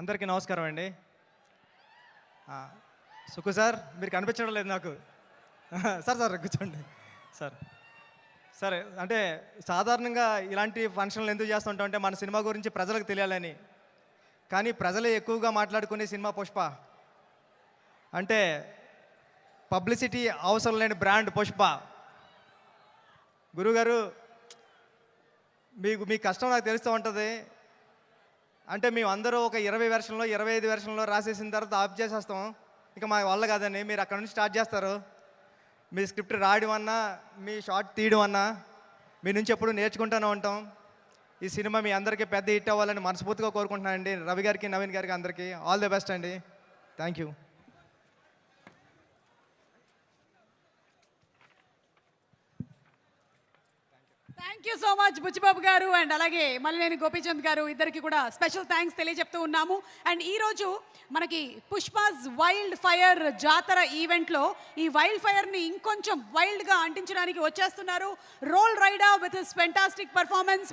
అందరికీ నమస్కారం అండి. సుకు సార్ మీరు కనిపించడం లేదు నాకు. సార్ సార్ కూర్చోండి సార్. సరే అంటే సాధారణంగా ఇలాంటి ఫంక్షన్లు ఎందుకు చేస్తుంటాం అంటే మన సినిమా గురించి ప్రజలకు తెలియాలని. కానీ ప్రజలే ఎక్కువగా మాట్లాడుకునే సినిమా పుష్ప. అంటే పబ్లిసిటీ అవసరం లేని బ్రాండ్ పుష్ప. గురుగారు మీ కష్టం నాకు తెలుస్తూ ఉంటుంది. అంటే మేము అందరూ ఒక 20 వెర్షన్లో 25 వెర్షన్లో రాసేసిన తర్వాత ఆఫ్ చేసేస్తాం. ఇక మా వల్ల కాదని మీరు అక్కడ నుంచి స్టార్ట్ చేస్తారు. మీ స్క్రిప్ట్ రాయడం అన్నా మీ షార్ట్ తీయడం అన్నా మీ నుంచి ఎప్పుడు నేర్చుకుంటూనే ఉంటాం. ఈ సినిమా మీ అందరికీ పెద్ద హిట్ అవ్వాలని మనస్ఫూర్తిగా కోరుకుంటున్నానండి. రవి గారికి, నవీన్ గారికి అందరికీ ఆల్ ది బెస్ట్ అండి. Thank you. Thank you so much Buchibabu గారు అండ్ అలాగే మల్లినేని గోపీచంద్ గారు ఇద్దరికి కూడా స్పెషల్ థ్యాంక్స్ తెలియజెప్తూ ఉన్నాము. అండ్ ఈరోజు మనకి పుష్పాస్ వైల్డ్ ఫైర్ జాతర ఈవెంట్లో ఈ వైల్డ్ ఫైర్ని ఇంకొంచెం వైల్డ్గా అంటించడానికి వచ్చేస్తున్నారు Roll Rida with his fantastic performance.